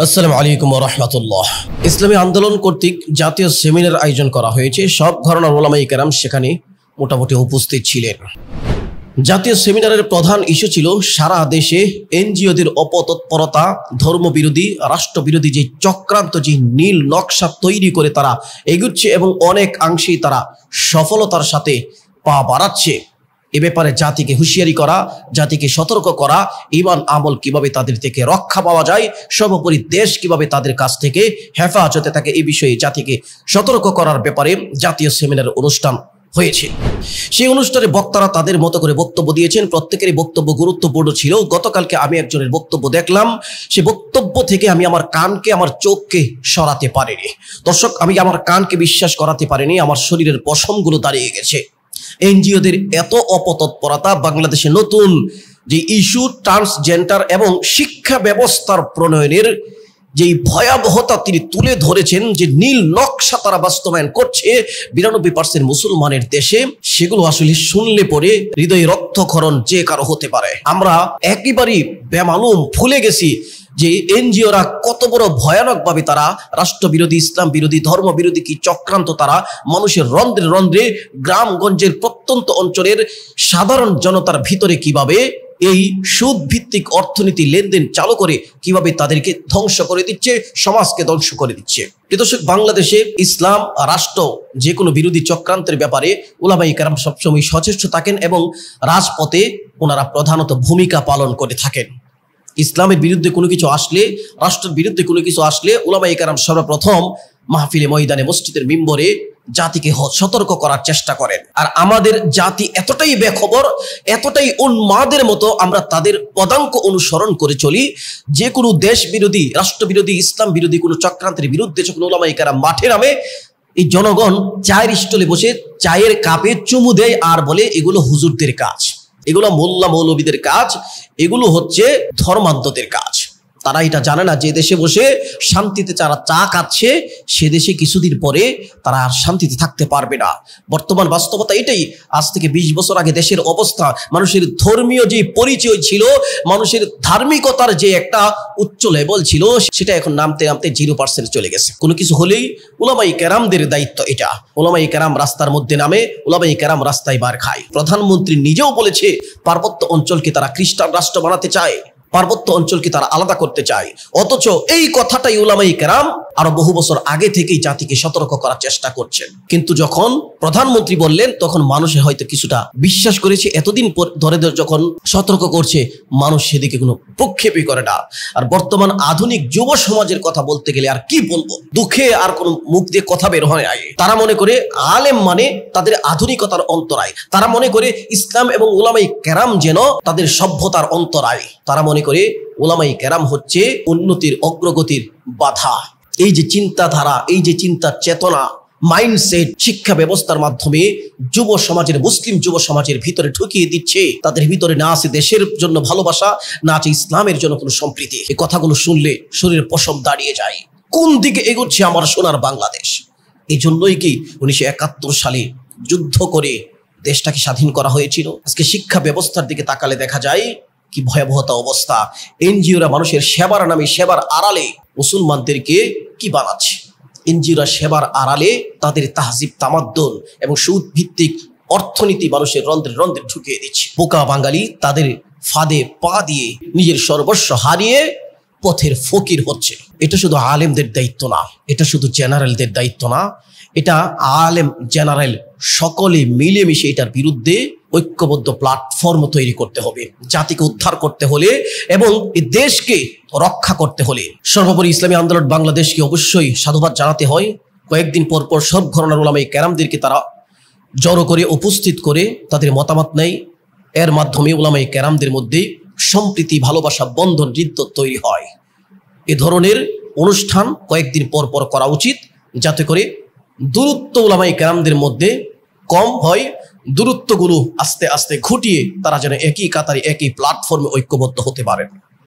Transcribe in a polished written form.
আসসালামু আলাইকুম ওয়া রাহমাতুল্লাহ। ইসলামী আন্দোলন কর্তৃক জাতীয় সেমিনার আয়োজন করা হয়েছে। সব ঘরানার উলামায়ে কেরাম সেখানে মোটামুটি উপস্থিত ছিলেন। জাতীয় সেমিনারের প্রধান ইস্যু ছিল সারা দেশে এনজিওদের অপতৎপরতা, ধর্মবিরোধী, রাষ্ট্রবিরোধী যে চক্রান্ত, যে নীল নকশা তৈরি করে তারা এগুচ্ছে এবং অনেক অংশেই তারা সফলতার সাথে পা বাড়াচ্ছে। এ ব্যাপারে জাতিকে হুঁশিয়ারি করা, জাতিকে সতর্ক করা, ঈমান আমল কিভাবে তাদের থেকে রক্ষা পাওয়া যায়, সর্বোপরি দেশ কিভাবে তাদের কাছ থেকে হেফাজতে থাকে, এই বিষয়ে জাতিকে সতর্ক করার ব্যাপারে জাতীয় সেমিনার অনুষ্ঠান হয়েছে। সেই অনুষ্ঠানে বক্তারা তাদের মতো করে বক্তব্য দিয়েছেন। প্রত্যেকেরই বক্তব্য গুরুত্বপূর্ণ ছিল। গতকালকে আমি একজনের বক্তব্য দেখলাম, সে বক্তব্য থেকে আমি আমার কানকে, আমার চোখকে সরাতে পারিনি। দর্শক, আমি আমার কানকে বিশ্বাস করাতে পারিনি, আমার শরীরের পশমগুলো দাঁড়িয়ে গেছে। এনজিওদের এত অপতৎপরতা, বাংলাদেশে নতুন যে ইস্যু ট্রান্সজেন্ডার এবং শিক্ষা ব্যবস্থার প্রণয়নের যে ভয়াবহতা তিনি তুলে ধরেছেন, যে নীল নকশা তারা বাস্তবায়ন করছে 92% মুসলমানের দেশে, সেগুলো আসলে শুনলে পরে হৃদয়ে রক্তক্ষরণ যে কারো হতে পারে। আমরা একেবারেই বেমালুম ভুলে গেছি যে এনজিওরা কত বড় ভয়ানকভাবে তারা রাষ্ট্রবিরোধী, ইসলাম বিরোধী, ধর্মবিরোধী কি চক্রান্ত তারা মানুষের রন্ধ্রে রন্ধ্রে, গ্রামগঞ্জের প্রত্যন্ত অঞ্চলের সাধারণ জনতার ভিতরে কিভাবে এই সুদ ভিত্তিক অর্থনীতি লেনদেন চালু করে কিভাবে তাদেরকে ধ্বংস করে দিচ্ছে, সমাজকে ধ্বংস করে দিচ্ছে। দর্শক, বাংলাদেশে ইসলাম রাষ্ট্র যে কোনো বিরোধী চক্রান্তের ব্যাপারে উলামায়ে কেরাম সবসময় সচেষ্ট থাকেন এবং রাজপথে ওনারা প্রধানত ভূমিকা পালন করে থাকেন। ইসলামের বিরুদ্ধে কোনো কিছু আসলে, রাষ্ট্রের বিরুদ্ধে কোনো কিছু আসলে উলামায়ে কেরাম সর্বপ্রথম মাহফিলে, ময়দানে, মসজিদের মিম্বরে জাতিকে সতর্ক করার চেষ্টা করেন। আর আমাদের জাতি এতটাই বেখবর, এতটাই উন্মাদের মতো, আমরা তাদের পদাঙ্ক অনুসরণ করে চলি। যে কোনো দেশ বিরোধী, রাষ্ট্রবিরোধী, ইসলাম বিরোধী কোনো চক্রান্তের বিরুদ্ধে যখন উলামায়ে কেরাম মাঠে নামে, এই জনগণ চায়ের স্টলে বসে চায়ের কাপে চুমু দেয় আর বলে এগুলো হুজুরদের কাজ, এগুলো মোল্লা মৌলবীদের কাজ, এগুলো হচ্ছে ধর্মান্ধদের কাজ। তারা এটা জানে না যে দেশে বসে শান্তিতে যারা চা খাচ্ছে, সে দেশে কিছুদিন পরে তারা আর শান্তিতে থাকতে পারবে না। বর্তমান বাস্তবতা এটাই। আজ থেকে 20 বছর আগে দেশের অবস্থা, মানুষের ধর্মীয় যে পরিচয় ছিল, মানুষের ধার্মিকতার যে একটা উচ্চ লেভেল ছিল, সেটা এখন নামতে নামতে 0% চলে গেছে। কোনো কিছু হলেই উলামায়ে কেরামদের দায়িত্ব এটা। উলামায়ে কেরাম রাস্তার মধ্যে নামে, উলামায়ে কেরাম রাস্তায় বার খায়। প্রধানমন্ত্রী নিজেও বলেছে পার্বত্য অঞ্চলকে তারা খ্রিস্টান রাষ্ট্র বানাতে চায়, পার্বত্য অঞ্চলকে তারা আলাদা করতে চায়। অথচ এই কথাটাই উলামায়ে কেরাম আরো বহু বছর আগে থেকেই জাতিকে সতর্ক করার চেষ্টা করছেন। কিন্তু যখন প্রধানমন্ত্রী বললেন, তখন মানুষে হয়তো কিছুটা বিশ্বাস করেছে। এতদিন ধরে যখন সতর্ক করছে, মানুষ সেদিকে কোনো প্রক্ষেপই করে না। আর বর্তমান আধুনিক যুব সমাজের কথা বলতে গেলে আর কি বলবো, দুঃখে আর কোনো মুখ দিয়ে কথা বের হয় না। তারা মনে করে আলেম মানে তাদের আধুনিকতার অন্তরায়। তারা মনে করে ইসলাম এবং উলামায়ে কেরাম যেন তাদের সভ্যতার অন্তরায়। তারা মনে করে উলামায়ে কেরাম হচ্ছে উন্নতির, অগ্রগতির বাধা। এই যে চিন্তাধারা, এই যে চিন্তার চেতনা, মাইন্ডসেট শিক্ষা ব্যবস্থার মাধ্যমে যুব সমাজের, মুসলিম যুব সমাজের ভিতরে ঢুকিয়ে দিচ্ছে। তাদের ভিতরে না আছে দেশের জন্য ভালোবাসা, না আছে ইসলামের জন্য কোনো সম্প্রীতি। এই কথাগুলো শুনলে শরীরের পশম দাঁড়িয়ে যায়। কোন দিকে এগোচ্ছে আমার সোনার বাংলাদেশ? এই জন্যই কি 1971 সালে যুদ্ধ করে দেশটাকে স্বাধীন করা হয়েছিল। আজকে শিক্ষা ব্যবস্থার দিকে তাকালে দেখা যায় কি ভয়াবহতা অবস্থা। এনজিওরা মানুষের সেবার নামে, সেবার আড়ালে মুসলমানদেরকে কি বানাচ্ছে। এনজিওরা সেবার আড়ালে তাদের তাহজিব, তামাদ্দুন এবং সুদ ভিত্তিক অর্থনীতি মানুষের রন্ধ্রে রন্ধ্রে ঢুকিয়ে দিচ্ছে। বোকা বাঙালি তাদের ফাঁদে পা দিয়ে নিজের সর্বস্ব হারিয়ে পথের ফকির হচ্ছে। এটা শুধু আলেমদের দায়িত্ব না, এটা শুধু জেনারেলদের দায়িত্ব না, এটা আলেম জেনারেল সকলে মিলেমিশে এটার বিরুদ্ধে ঐক্যবদ্ধ প্ল্যাটফর্ম তৈরি করতে হবে। জাতিকে উদ্ধার করতে হলে এবং এই দেশকে রক্ষা করতে হলে সর্বোপরি ইসলামী আন্দোলন বাংলাদেশকে অবশ্যই সাধুবাদ জানাতে হয়। কয়েকদিন পর পর সব ঘরানার উলামায়ে কেরামদেরকে তারা জড়ো করে, উপস্থিত করে তাদের মতামত নেয়। এর মাধ্যমে উলামায়ে কেরামদের মধ্যে সম্প্রীতি, ভালোবাসা, বন্ধন, হৃদ্যত তৈরি হয়। এ ধরনের অনুষ্ঠান কয়েকদিন পর পর করা উচিত, যাতে করে দূরত্ব উলামায়ে কেরামদের মধ্যে কম হয়। দূরত্বগুলো আস্তে আস্তে ঘুটিয়ে তারা যেন একই কাতারে, একই প্ল্যাটফর্মে ঐক্যবদ্ধ হতে পারেন।